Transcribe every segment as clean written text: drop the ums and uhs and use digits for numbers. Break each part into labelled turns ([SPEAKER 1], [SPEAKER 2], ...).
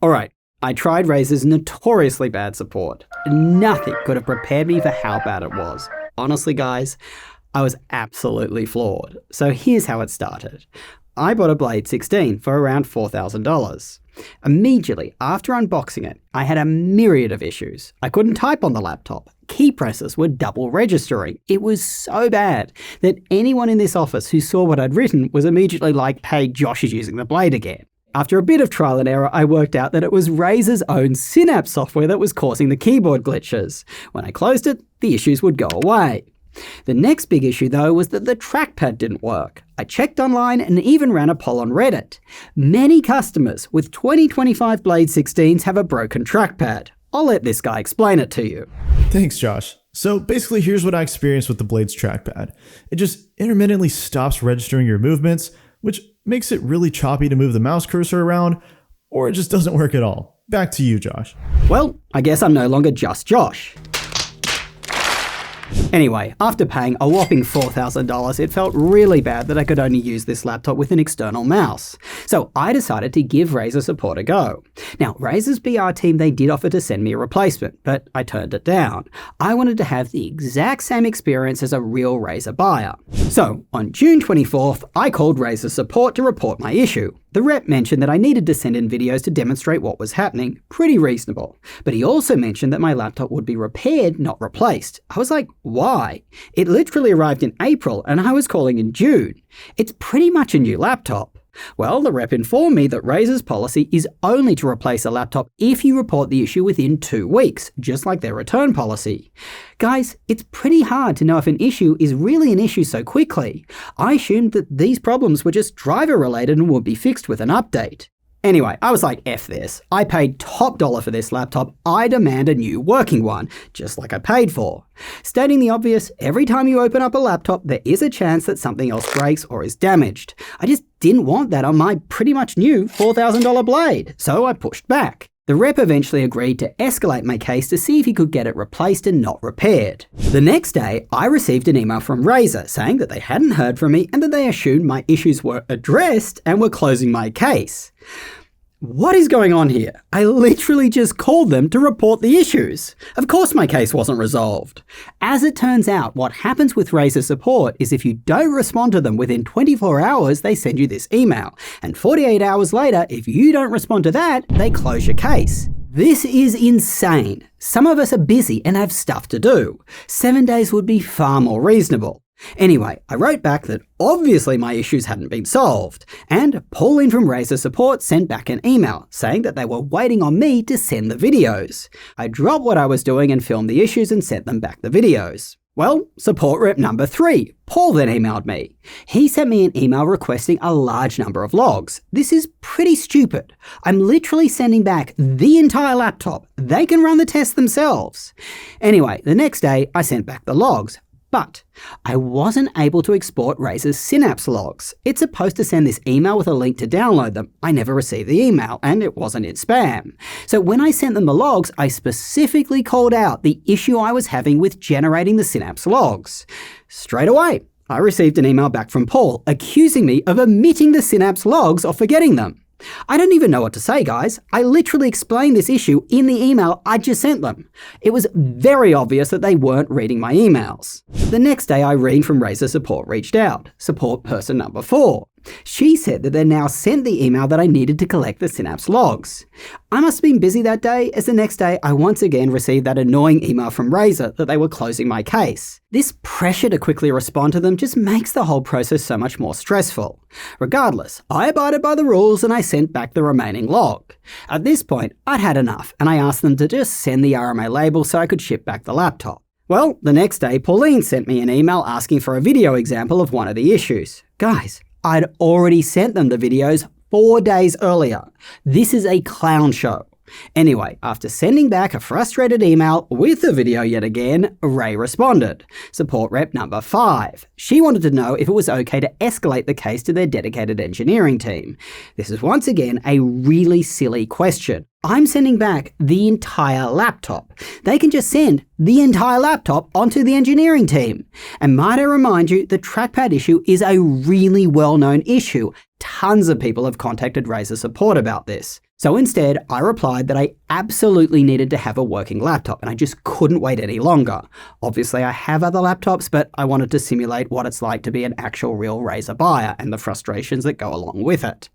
[SPEAKER 1] Alright, I tried Razer's notoriously bad support. Nothing could have prepared me for how bad it was. Honestly, guys, I was absolutely floored. So here's how it started. I bought a Blade 16 for around $4,000. Immediately after unboxing it, I had a myriad of issues. I couldn't type on the laptop. Key presses were double registering. It was so bad that anyone in this office who saw what I'd written was immediately like, hey, Josh is using the Blade again. After a bit of trial and error, I worked out that it was Razer's own Synapse software that was causing the keyboard glitches. When I closed it, the issues would go away. The next big issue though was that the trackpad didn't work. I checked online and even ran a poll on Reddit. Many customers with 2025 Blade 16s have a broken trackpad. I'll let this guy explain it to you.
[SPEAKER 2] Thanks, Josh. So basically, here's what I experienced with the Blade's trackpad. It just intermittently stops registering your movements, which makes it really choppy to move the mouse cursor around, or it just doesn't work at all. Back to you, Josh.
[SPEAKER 1] Well, I guess I'm no longer just Josh. Anyway, after paying a whopping $4,000, it felt really bad that I could only use this laptop with an external mouse. So I decided to give Razer support a go. Now, Razer's BR team, they did offer to send me a replacement, but I turned it down. I wanted to have the exact same experience as a real Razer buyer. So, on June 24th, I called Razer support to report my issue. The rep mentioned that I needed to send in videos to demonstrate what was happening. Pretty reasonable. But he also mentioned that my laptop would be repaired, not replaced. I was like, why? It literally arrived in April and I was calling in June. It's pretty much a new laptop. Well, the rep informed me that Razer's policy is only to replace a laptop if you report the issue within 2 weeks, just like their return policy. Guys, it's pretty hard to know if an issue is really an issue so quickly. I assumed that these problems were just driver related and would be fixed with an update. Anyway, I was like, F this. I paid top dollar for this laptop. I demand a new working one, just like I paid for. Stating the obvious, every time you open up a laptop, there is a chance that something else breaks or is damaged. I just didn't want that on my pretty much new $4,000 Blade, so I pushed back. The rep eventually agreed to escalate my case to see if he could get it replaced and not repaired. The next day, I received an email from Razer saying that they hadn't heard from me and that they assumed my issues were addressed and were closing my case. What is going on here? I literally just called them to report the issues. Of course my case wasn't resolved. As it turns out, what happens with Razer support is if you don't respond to them within 24 hours, they send you this email. And 48 hours later, if you don't respond to that, they close your case. This is insane. Some of us are busy and have stuff to do. 7 days would be far more reasonable. Anyway, I wrote back that obviously my issues hadn't been solved, and Pauline from Razer support sent back an email saying that they were waiting on me to send the videos. I dropped what I was doing and filmed the issues and sent them back the videos. Well, support rep number 3, Paul, then emailed me. He sent me an email requesting a large number of logs. This is pretty stupid. I'm literally sending back the entire laptop. They can run the test themselves. Anyway, the next day I sent back the logs. But I wasn't able to export Razer's Synapse logs. It's supposed to send this email with a link to download them. I never received the email, and it wasn't in spam. So when I sent them the logs, I specifically called out the issue I was having with generating the Synapse logs. Straight away, I received an email back from Paul accusing me of omitting the Synapse logs or forgetting them. I don't even know what to say, guys. I literally explained this issue in the email I just sent them. It was very obvious that they weren't reading my emails. The next day, Irene from Razer support reached out, support person number 4. She said that they now sent the email that I needed to collect the Synapse logs. I must have been busy that day, as the next day I once again received that annoying email from Razer that they were closing my case. This pressure to quickly respond to them just makes the whole process so much more stressful. Regardless, I abided by the rules and I sent back the remaining log. At this point, I'd had enough and I asked them to just send the RMA label so I could ship back the laptop. Well, the next day, Pauline sent me an email asking for a video example of one of the issues. Guys, I'd already sent them the videos 4 days earlier. This is a clown show. Anyway, after sending back a frustrated email with the video yet again, Ray responded. Support rep number 5. She wanted to know if it was okay to escalate the case to their dedicated engineering team. This is once again a really silly question. I'm sending back the entire laptop. They can just send the entire laptop onto the engineering team. And might I remind you, the trackpad issue is a really well-known issue. Tons of people have contacted Razer support about this. So instead, I replied that I absolutely needed to have a working laptop and I just couldn't wait any longer. Obviously, I have other laptops, but I wanted to simulate what it's like to be an actual real Razer buyer and the frustrations that go along with it.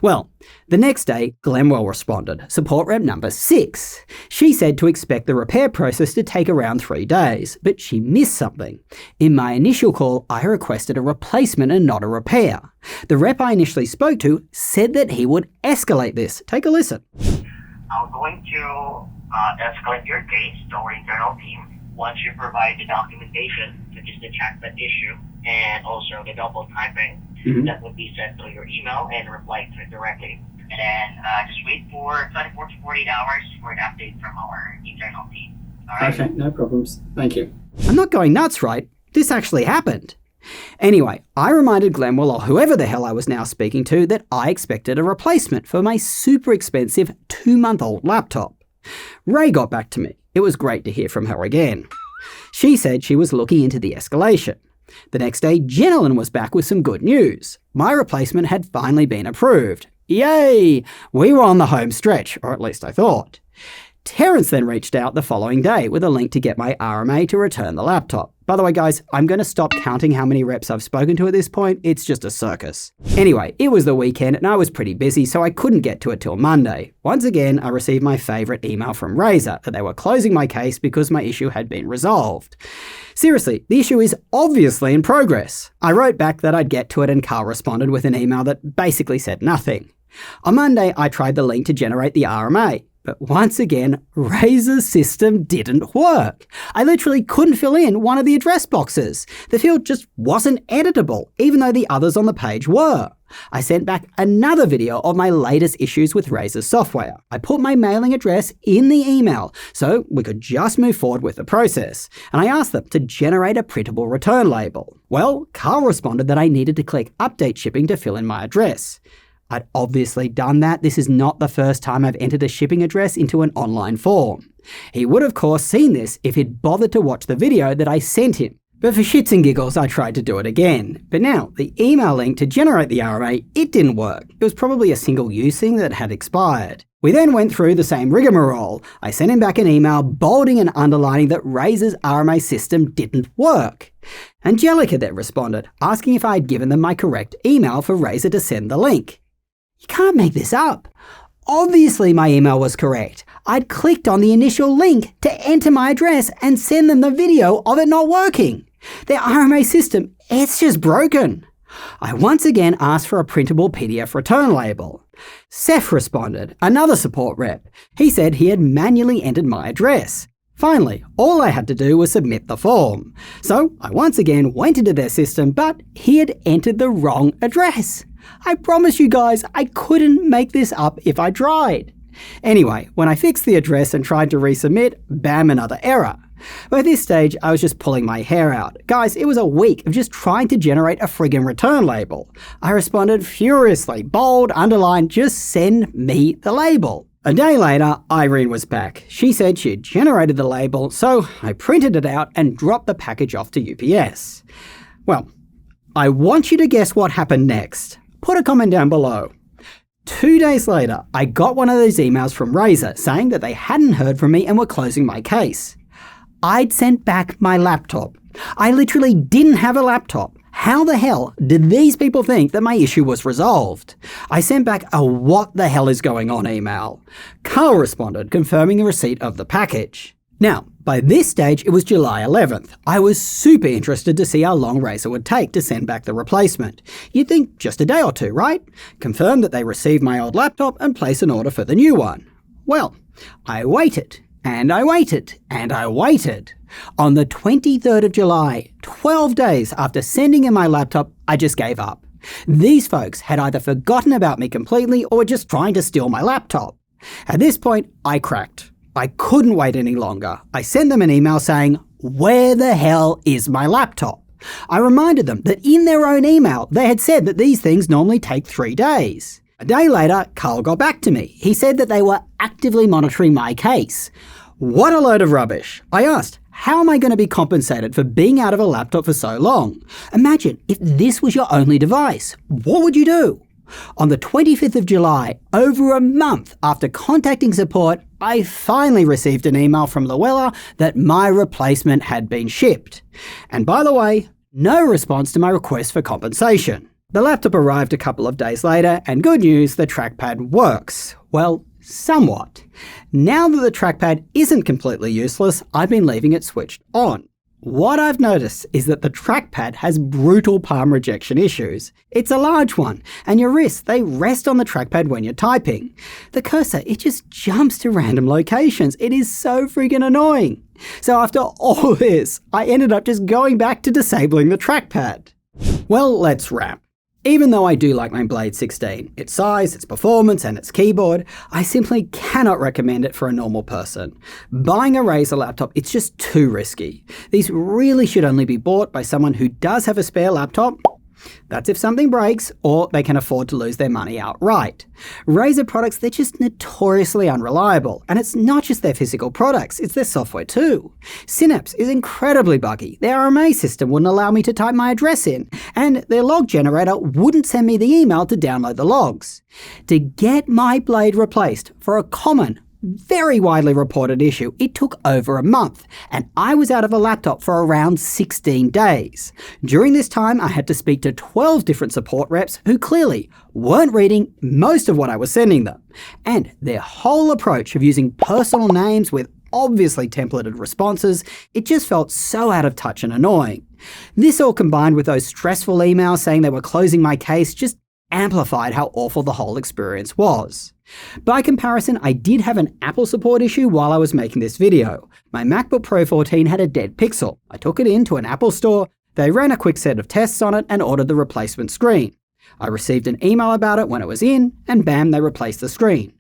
[SPEAKER 1] Well, the next day, Glenwell responded, support rep number 6. She said to expect the repair process to take around 3 days, but she missed something. In my initial call, I requested a replacement and not a repair. The rep I initially spoke to said that he would escalate this. Take a listen.
[SPEAKER 3] I'm going to escalate your case to our internal team once you provide the documentation, such as the trackpad issue and also the double typing. That would be sent to your email and reply to it directly. And then just wait for 24 to 48 hours for an update from our internal team. All right?
[SPEAKER 1] Okay, no problems. Thank you. I'm not going nuts, right? This actually happened. Anyway, I reminded Glenwell or whoever the hell I was now speaking to that I expected a replacement for my super expensive 2-month-old laptop. Ray got back to me. It was great to hear from her again. She said she was looking into the escalation. The next day, Jenilyn was back with some good news. My replacement had finally been approved. Yay! We were on the home stretch, or at least I thought. Terence then reached out the following day with a link to get my RMA to return the laptop. By the way, guys, I'm going to stop counting how many reps I've spoken to at this point. It's just a circus. Anyway, it was the weekend and I was pretty busy, so I couldn't get to it till Monday. Once again, I received my favorite email from Razer that they were closing my case because my issue had been resolved. Seriously, the issue is obviously in progress. I wrote back that I'd get to it and Carl responded with an email that basically said nothing. On Monday, I tried the link to generate the RMA. But once again, Razer's system didn't work. I literally couldn't fill in one of the address boxes. The field just wasn't editable, even though the others on the page were. I sent back another video of my latest issues with Razer's software. I put my mailing address in the email so we could just move forward with the process. And I asked them to generate a printable return label. Well, Carl responded that I needed to click update shipping to fill in my address. I'd obviously done that. This is not the first time I've entered a shipping address into an online form. He would of course seen this if he'd bothered to watch the video that I sent him. But for shits and giggles, I tried to do it again. But now, the email link to generate the RMA, it didn't work. It was probably a single-use thing that had expired. We then went through the same rigmarole. I sent him back an email bolding and underlining that Razer's RMA system didn't work. Angelica then responded, asking if I had given them my correct email for Razer to send the link. You can't make this up. Obviously my email was correct. I'd clicked on the initial link to enter my address and send them the video of it not working. Their RMA system, it's just broken. I once again asked for a printable PDF return label. Seth responded, another support rep. He said he had manually entered my address. Finally, all I had to do was submit the form. So I once again went into their system, but he had entered the wrong address. I promise you guys, I couldn't make this up if I tried. Anyway, when I fixed the address and tried to resubmit, bam, another error. By this stage, I was just pulling my hair out. Guys, it was a week of just trying to generate a friggin' return label. I responded furiously, bold, underlined, just send me the label. A day later, Irene was back. She said she had generated the label, so I printed it out and dropped the package off to UPS. Well, I want you to guess what happened next. Put a comment down below. 2 days later, I got one of those emails from Razer saying that they hadn't heard from me and were closing my case. I'd sent back my laptop. I literally didn't have a laptop. How the hell did these people think that my issue was resolved? I sent back a what the hell is going on email. Carl responded, confirming the receipt of the package. Now, by this stage, it was July 11th. I was super interested to see how long Razer would take to send back the replacement. You'd think just a day or two, right? Confirm that they received my old laptop and place an order for the new one. Well, I waited, and I waited, and I waited. On the 23rd of July, 12 days after sending in my laptop, I just gave up. These folks had either forgotten about me completely or were just trying to steal my laptop. At this point, I cracked. I couldn't wait any longer. I sent them an email saying, "Where the hell is my laptop?" I reminded them that in their own email, they had said that these things normally take 3 days. A day later, Carl got back to me. He said that they were actively monitoring my case. What a load of rubbish. I asked, how am I going to be compensated for being out of a laptop for so long? Imagine if this was your only device. What would you do? On the 25th of July, over a month after contacting support, I finally received an email from Luella that my replacement had been shipped. And by the way, no response to my request for compensation. The laptop arrived a couple of days later, and good news, the trackpad works. Well, somewhat. Now that the trackpad isn't completely useless, I've been leaving it switched on. What I've noticed is that the trackpad has brutal palm rejection issues. It's a large one, and your wrists, they rest on the trackpad when you're typing. The cursor, it just jumps to random locations. It is so freaking annoying. So after all this, I ended up just going back to disabling the trackpad. Well, let's wrap. Even though I do like my Blade 16, its size, its performance, and its keyboard, I simply cannot recommend it for a normal person. Buying a Razer laptop, it's just too risky. These really should only be bought by someone who does have a spare laptop. That's if something breaks, or they can afford to lose their money outright. Razer products, they're just notoriously unreliable, and it's not just their physical products, it's their software too. Synapse is incredibly buggy, their RMA system wouldn't allow me to type my address in, and their log generator wouldn't send me the email to download the logs. To get my Blade replaced for a common, very widely reported issue, it took over a month, and I was out of a laptop for around 16 days. During this time, I had to speak to 12 different support reps who clearly weren't reading most of what I was sending them. And their whole approach of using personal names with obviously templated responses, it just felt so out of touch and annoying. This all combined with those stressful emails saying they were closing my case just amplified how awful the whole experience was. By comparison, I did have an Apple support issue while I was making this video. My MacBook Pro 14 had a dead pixel. I took it into an Apple store, they ran a quick set of tests on it and ordered the replacement screen. I received an email about it when it was in, and bam, they replaced the screen.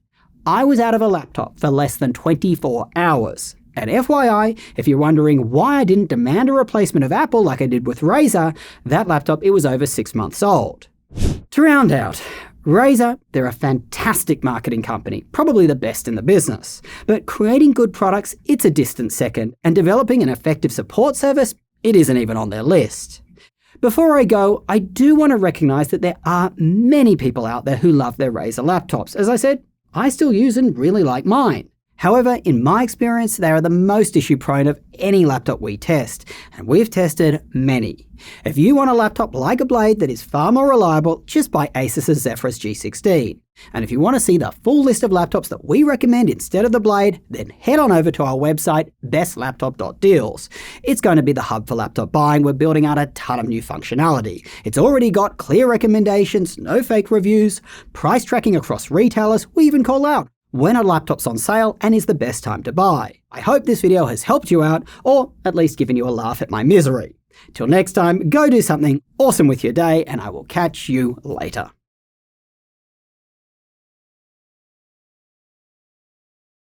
[SPEAKER 1] I was out of a laptop for less than 24 hours. And FYI, if you're wondering why I didn't demand a replacement of Apple like I did with Razer, that laptop, it was over 6 months old. To round out, Razer, they're a fantastic marketing company, probably the best in the business. But creating good products, it's a distant second, and developing an effective support service, it isn't even on their list. Before I go, I do want to recognize that there are many people out there who love their Razer laptops. As I said, I still use and really like mine. However, in my experience, they are the most issue-prone of any laptop we test, and we've tested many. If you want a laptop like a Blade that is far more reliable, just buy Asus's Zephyrus G16. And if you want to see the full list of laptops that we recommend instead of the Blade, then head on over to our website, bestlaptop.deals. It's going to be the hub for laptop buying. We're building out a ton of new functionality. It's already got clear recommendations, no fake reviews, price tracking across retailers. We even call out when a laptop's on sale and is the best time to buy. I hope this video has helped you out, or at least given you a laugh at my misery. Till next time, go do something awesome with your day, and I will catch you later.